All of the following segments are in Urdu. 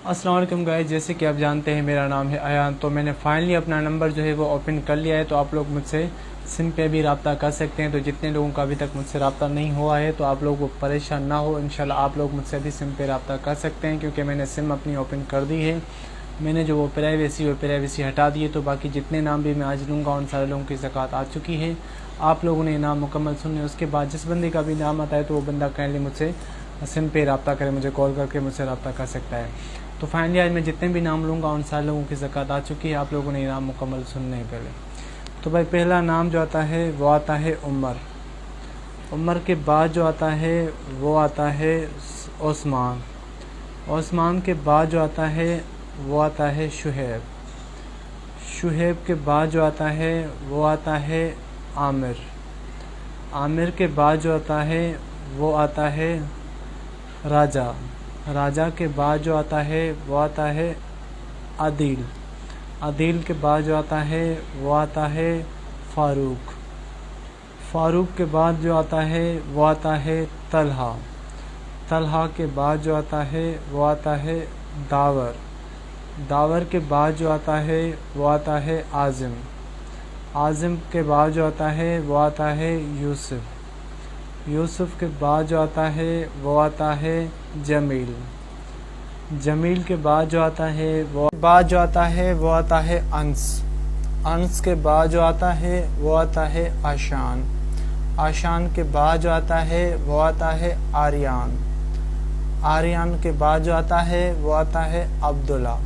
السلام علیکم گائز، جیسے کہ آپ جانتے ہیں میرا نام ہے ایان. تو میں نے فائنلی اپنا نمبر جو ہے وہ اوپن کر لیا ہے. تو آپ لوگ مجھ سے سم پہ بھی رابطہ کر سکتے ہیں. تو جتنے لوگوں کا ابھی تک مجھ سے رابطہ نہیں ہوا ہے تو آپ لوگ پریشان نہ ہو. انشاءاللہ آپ لوگ مجھ سے بھی سم پہ رابطہ کر سکتے ہیں کیونکہ میں نے سم اپنی اوپن کر دی ہے. میں نے جو وہ پرائیویسی ہٹا دی ہے. تو باقی جتنے نام بھی میں آج لوں گا ان سارے لوگوں کی زکوٰۃ آ چکی ہے. آپ لوگوں نے نام مکمل سننے. اس کے بعد جس بندے کا بھی نام آتا ہے تو وہ بندہ کائنڈلی مجھ سے سم پہ رابطہ کرے, مجھے کال کر کے مجھ سے رابطہ کر سکتا ہے. تو فائنلی آج میں جتنے بھی نام لوں گا ان سارے لوگوں کی زکوٰۃ آ چکی ہے. آپ لوگوں نے نام مکمل سننے پہلے. تو بھائی پہلا نام جو آتا ہے وہ آتا ہے عمر. عمر کے بعد جو آتا ہے وہ آتا ہے عثمان. عثمان کے بعد جو آتا ہے وہ آتا ہے شہیب. شہیب کے بعد جو آتا ہے وہ آتا ہے عامر. عامر کے بعد جو آتا ہے وہ آتا ہے راجہ. راجہ کے بعد جو آتا ہے وہ آتا ہے عدیل. عدیل کے بعد جو آتا ہے وہ آتا ہے فاروق. فاروق کے بعد جو آتا ہے وہ آتا ہے طلحہ. طلحہ کے بعد جو آتا ہے وہ آتا ہے داور. داور کے بعد جو آتا ہے وہ آتا ہے عازم. عازم کے بعد جو آتا ہے وہ آتا ہے یوسف. یوسف کے بعد جو آتا ہے وہ آتا ہے جمیل. جمیل کے بعد جو آتا ہے وہ آتا ہے انس. انس کے بعد جو آتا ہے وہ آتا ہے آشان. آشان کے بعد جو آتا ہے وہ آتا ہے آریان. آریان کے بعد جو آتا ہے وہ آتا ہے عبداللہ.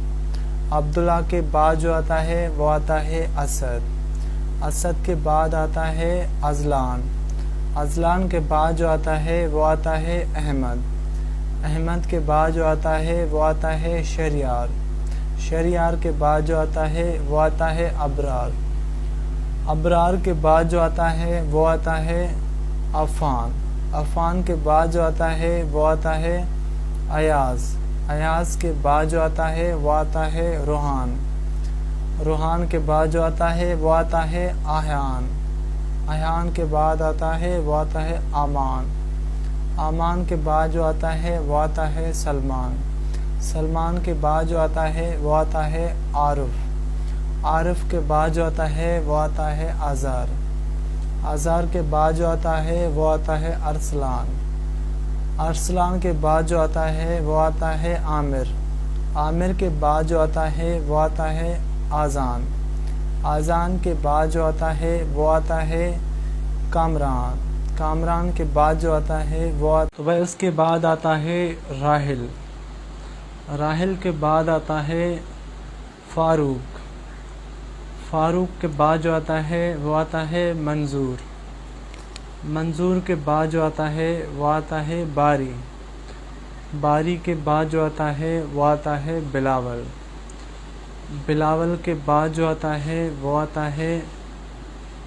عبداللہ کے بعد جو آتا ہے وہ آتا ہے اسد. اسد کے بعد آتا ہے ازلان. ازلان کے بعد جو آتا ہے وہ آتا ہے احمد. احمد کے بعد جو آتا ہے وہ آتا ہے شہریار. شہریار کے بعد جو آتا ہے وہ آتا ہے ابرار. ابرار کے بعد جو آتا ہے وہ آتا ہے عفان. عفان کے بعد جو آتا ہے وہ آتا ہے ایاز. ایاز کے بعد جو آتا ہے وہ آتا ہے روحان. روحان کے بعد جو آتا ہے وہ آتا ہے آہان. آہان کے بعد آتا ہے وہ آتا ہے آمان. آمان کے بعد جو آتا ہے وہ آتا ہے سلمان. سلمان کے بعد جو آتا ہے وہ آتا ہے عارف. عارف کے بعد جو آتا ہے وہ آتا ہے آزار. آزار کے بعد جو آتا ہے وہ آتا ہے ارسلان. ارسلان کے بعد جو آتا ہے وہ آتا ہے عامر. عامر کے بعد جو آتا ہے وہ آتا ہے آذان. آذان کے بعد جو آتا ہے وہ آتا ہے کامران. کامران کے بعد جو آتا ہے تو بھائی اس کے بعد آتا ہے راحل. راحل کے بعد آتا ہے فاروق. فاروق کے بعد جو آتا ہے وہ آتا ہے منظور. منظور کے بعد جو آتا ہے وہ آتا ہے باری. باری کے بعد جو آتا ہے وہ آتا ہے بلاول. بلاول کے بعد جو آتا ہے وہ آتا ہے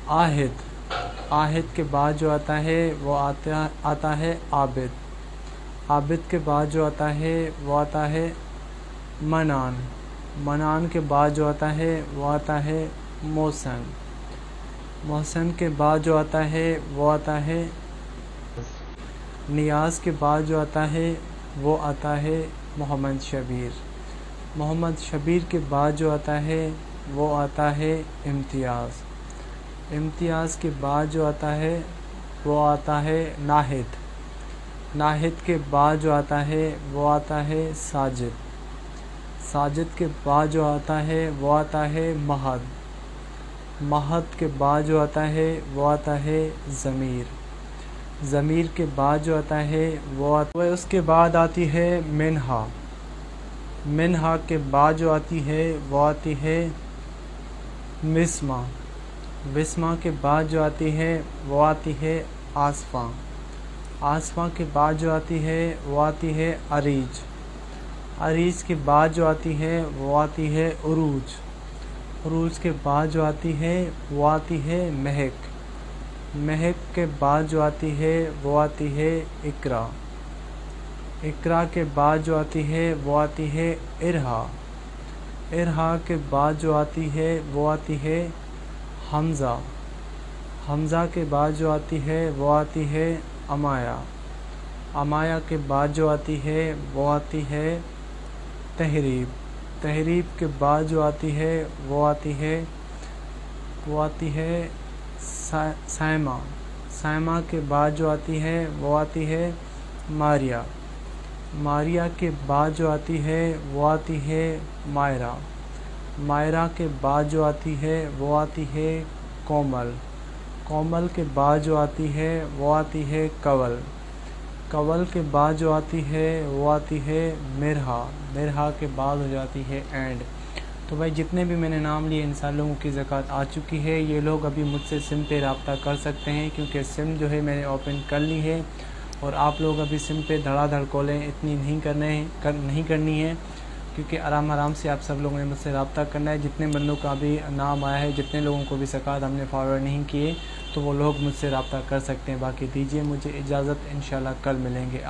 آہد. آہد کے بعد جو آتا ہے وہ آتا ہے عابد. عابد کے بعد جو آتا ہے وہ آتا ہے منان. منان کے بعد جو آتا ہے وہ آتا ہے محسن. محسن کے بعد جو آتا ہے وہ آتا ہے نیاز. کے بعد جو آتا ہے وہ آتا ہے محمد شبیر. محمد شبیر کے بعد جو آتا ہے وہ آتا ہے امتیاز. امتیاز کے بعد جو آتا ہے وہ آتا ہے ناہد. ناہد کے بعد جو آتا ہے وہ آتا ہے ساجد. ساجد کے بعد جو آتا ہے وہ آتا ہے مہد. مہد کے بعد جو آتا ہے وہ آتا ہے ضمیر. ضمیر کے بعد جو آتا ہے اس کے بعد آتی ہے منہا. منہا کے بعد جو آتی ہے وہ آتی ہے وسما. وسما کے بعد جو آتی ہے وہ آتی ہے آصفہ. آصفہ کے بعد جو آتی ہے وہ آتی ہے عریج. عریج کے بعد جو آتی ہے وہ آتی ہے عروج. عروج کے بعد جو آتی ہے وہ آتی ہے مہک. مہک کے بعد جو آتی ہے وہ آتی ہے اقرا. اقرا کے بعد جو آتی ہے وہ آتی ہے ارہا. ارہا کے بعد جو آتی ہے وہ آتی ہے حمزہ. حمزہ کے بعد جو آتی ہے وہ آتی ہے امایا. امایا کے بعد جو آتی ہے وہ آتی ہے تحریب، تحریب کے بعد جو آتی ہے وہ آتی ہے سائمہ، سائمہ کے بعد جو آتی ہے وہ آتی ہے ماریا، ماریا کے بعد جو آتی ہے وہ آتی ہے مائرہ، مائرہ کے بعد جو آتی ہے وہ آتی ہے کومل، کومل کے بعد جو آتی ہے وہ آتی ہے کنول، کنول کے بعد جو آتی ہے وہ آتی ہے مرہا، مرہا کے بعد ہو جاتی ہے اینڈ۔ تو بھائی جتنے بھی میں نے نام لیے ان سارے لوگوں کی زکوٰۃ آ چکی ہے۔ یہ لوگ ابھی مجھ سے سم پہ رابطہ کر سکتے ہیں کیونکہ سم جو ہے میں نے اوپن کر لی ہے، اور آپ لوگ ابھی سم پہ دھڑا دھڑ کالیں اتنی نہیں کرنی ہے، کیونکہ آرام سے آپ سب لوگوں نے مجھ سے رابطہ کرنا ہے۔ جتنے بندوں کا بھی نام آیا ہے، جتنے لوگوں کو بھی زکوٰۃ ہم نے فارورڈ نہیں کیے، تو وہ لوگ مجھ سے رابطہ کر سکتے ہیں۔ باقی دیجیے مجھے اجازت، انشاءاللہ کل ملیں گے۔